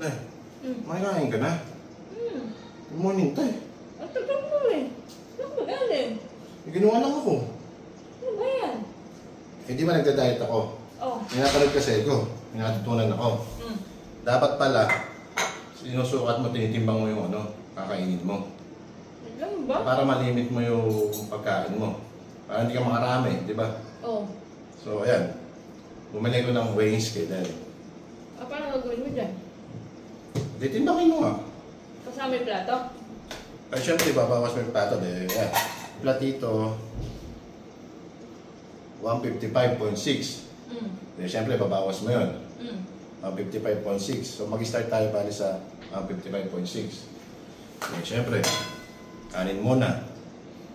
Tay, makain ka na? Good morning, Tay. Ang tagal mo eh. Saan ba galing? May ginawa lang ako. Ano ba yan? Eh, di ba nagda-diet ako? Oh. Pinapanood kasi ko. May natutunan ako. Dapat pala, sinusukat mo, tinitimbang mo yung kakainin mo. Ano ba? Para malimit mo yung pagkain mo. Para hindi ka makarami, di ba? Oh. So, ayan. Bumili ko ng weighing scale. Paano gagawin mo dyan? Titimbangin mo nga. Kasama yung plato? Ay, syempre, babawas mo yung plato. Ayan. Platito, 155.6. Syempre, babawas mo yun. 155.6. So, mag-start tayo bali sa 155.6. Syempre, kanin muna.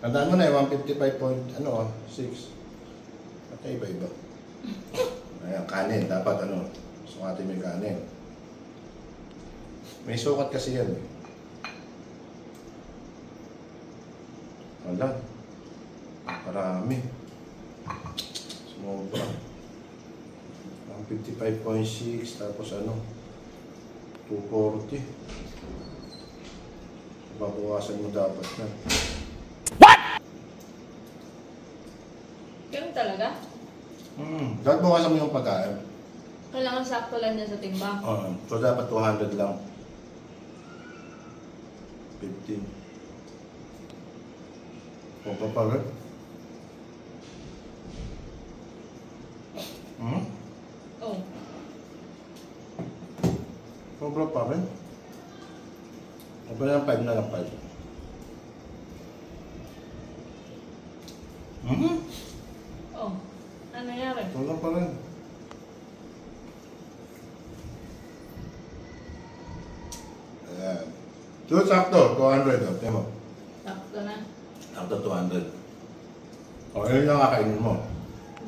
Tandaan mo na yung 155.6. At iba-iba. Ayan, kanin. Dapat sukatin mo yung kanin. May sukat kasi yan. Wala. Marami. Sumobra. 155.6 tapos 240. Babawasan mo dapat na. What? Ganun talaga? Dapat bawasan mo yung pagkain. Kailangan sakto lang yan sa timbang. So dapat 200 lang. 15. O papalit? Oh. Sobra pa rin. O ba lang 5 na lang 5? Oh. Ano nangyari? Sobra pa rin. Ayan. So, sakto. 200. Tingnan mo. Sakto na. Sakto 200. O, yun lang kakainin mo.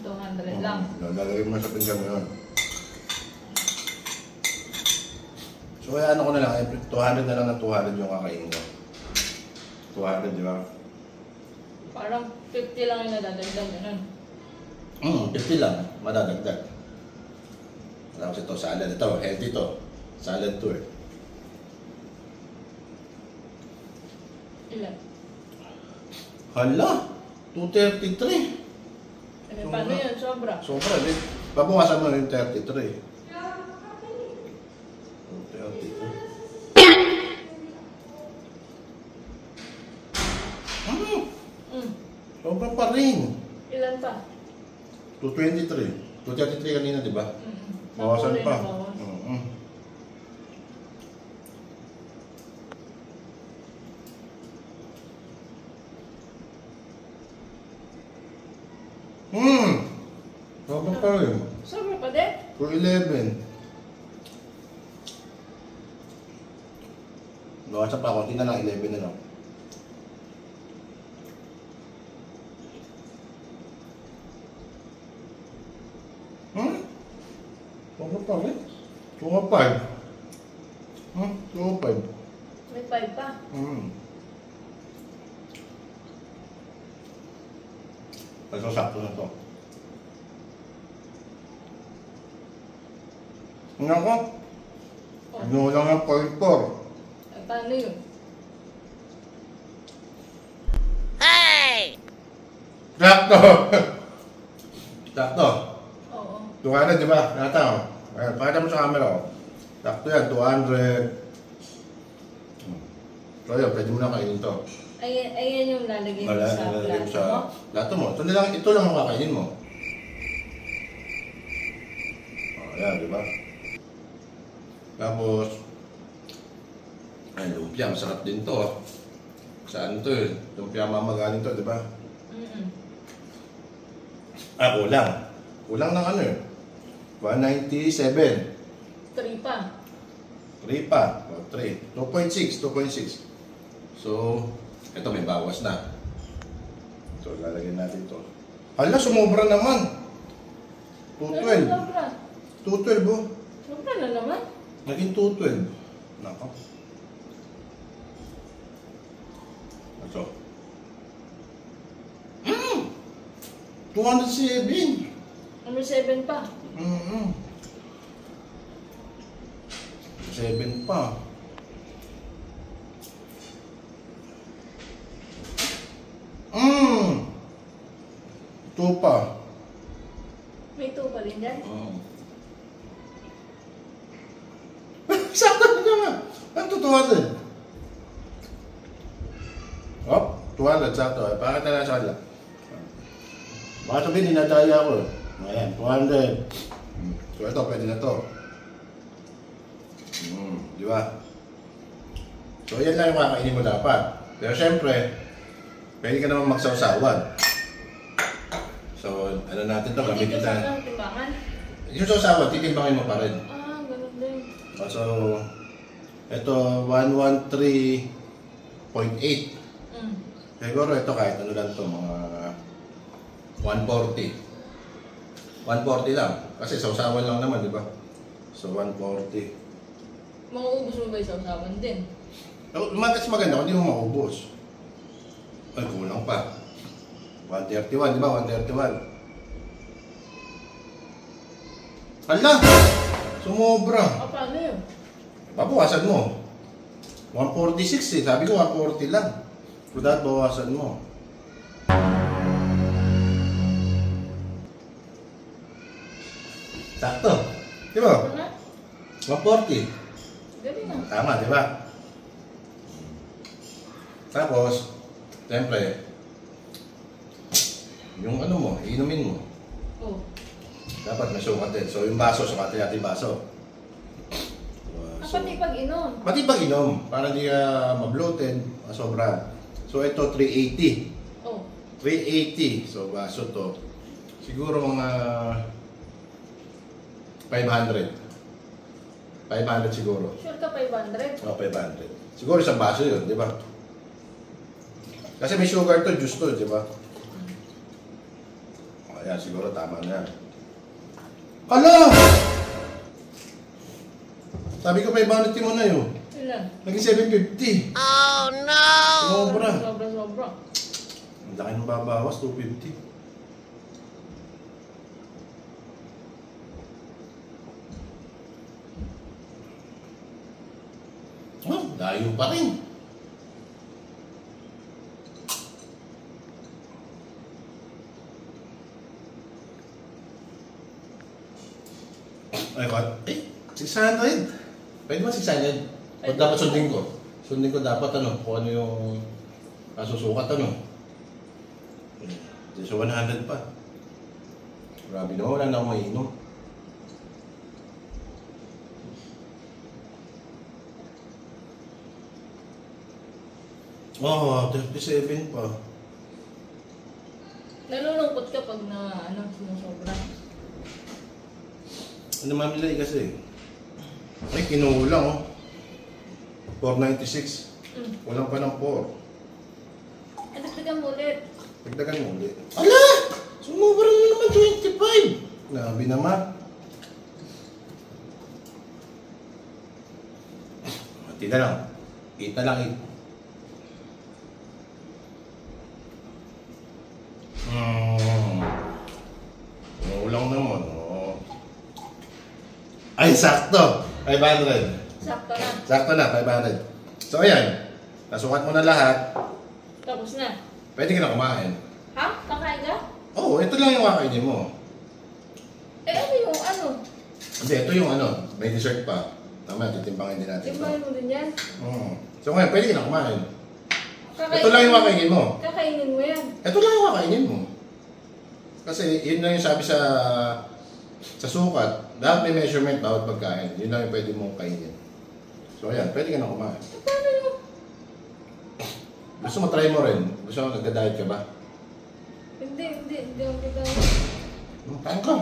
200 lang. Lalagay mo sa pinggan mo yun. So, kaya ko na lang. 200 na lang ng 200 yung kakainin mo. 200, di ba? Parang 50 lang yung nadadagdag. Ganun. 50 lang. Madadagdag. Tapos ito, salad. Ito, healthy to. Salad to eh. Ilan? Hala! 233. Eh, paano yun? Sobra. Sobra din. Babawasan mo yung 33. 233. Sobra pa rin. Ilan pa? 223. 233 kanina, di ba? Bawasan pa. Sobra pa rin. Sobra pa din? 211. Bawasan pa, konti na lang, 11 na lang. Sobra pa rin. 205. 205. May 5 pa. Ito, sakto na to. Tingnan ko. Ano lang yung 0.4. Eh, paano yun? Hey! Sakto! Sakto. Oo. 200, di ba? Nakata ko. Ayan, pakita mo sa camera ko. Sakto yan, 200. So yun, pwede mo na kainin to. Ayan yung lalagay mo Wala, sa lalagay mo plato sa mo? plato mo. Ito lang ang kakainin mo. Ayan, di ba? Tapos, ay, lumpia, masarap din to. Saan to eh? Lumpia mamagaling to, di ba? Kulang. Kulang ng ano eh. 197. 3 pa. 3 pa. 3. 2.6. 2.6. So, ito may bawas na. So, lalagyan natin to. Hala, sumobra naman. 212. Sobra. 212 oh. Sobra na naman. Naging 212. Nako. Ito. 207. Ano 7 pa? 7 pa. Mmm! 2 pa. May 2 pa rin dyan. Sakto na nga. Ano 200? Oh, 200 sakto. Bakit na nasa kanila? Baka sabihin, dinadaya ko. Ayan, 200. So ito, pwede na to. Di ba? So yan lang yung kakainin mo dapat. Pero syempre, pwede ka naman magsawsawan. So, ano natin to, Hindi gamitin ko na. sa timbangan. Yung sawsawan, titimbangin mo pa rin. Ah, ganun din. So, ito, 113.8. Siguro ito kahit ano lang to, mga 140. 140 lang. Kasi sawsawan lang naman, di ba? So, 140. Mauubos mo ba yung sausawan din? Mas maganda kung hindi mo maubos. Ay, kulang pa. 131, di ba? 131. Hala! Sumobra. Ah, paano yun? Babawasan mo. 146 eh. Sabi ko 140 lang. So, dapat bawasan mo. Sakto. Di ba? Ano na? 140. Galing na. Tama, di ba? Tapos, siyempre, yung ano mo, inumin mo. Oh. Dapat may sukat din. So, yung baso, sukatin natin yung baso. Ah, pati pag-inom. Pati pag inom, para di ka ma-bloated, sobra. So, ito 380. Oh. 380. So, baso to. Siguro mga 500. 500 siguro. Sure ka 500? O, 500. Siguro isang baso yun, di ba? Kasi may sugar to, juice to, di ba? O, yan, siguro tama na yan. Hala! Sabi ko 500 mo na yun. Ilan? Naging 750. Oh no! Sobra. Sobra. Ang laki ng babawas, 250. Oh, layo pa rin. Ay, what? 600. Pwede mo 600? O dapat sundin ko? Sundin ko dapat ano, kung ano yung kasusukat ano. So 100 pa. Grabe naman, wala na akong mainom. Oh, 37 pa. Nalulungkot ka pag na sumusobra. Ano mamilay kasi? Ay, kinulang oh. 496. Walang pa ng 4. Dagdagan mo ulit. Dagdagan mo ulit. Ala! Sumubra na naman 25! Grabe naman. Mati na lang. 8 na lang 8. Ulang naman. Oh. Ay, sakto! 500. Sakto na. Sakto na, 500. So, ayan. Nasukat mo na lahat. Tapos na. Pwede ka na kumain. Ha? Kakain ka? Oo, ito lang yung kakainin mo. Eh, ano yung ano? Hindi, ito yung ano, may dessert pa. Tama, titimbangin din natin ito. Timbahin mo din yan? So ngayon, pwede ka na kumain. Kakainin. Ito lang yung kakainin mo. Kakainin mo yan. Ito lang yung kakainin mo. Kasi yun lang yung sabi sa sukat. Dapat may measurement bawat pagkain. Yun lang yung pwede mong kainin. So ayan, pwede ka na kumain. Eh, paano yung... Gusto mo try mo rin? Gusto mo nagda-diet ka ba? Hindi ako kita. Kain ka.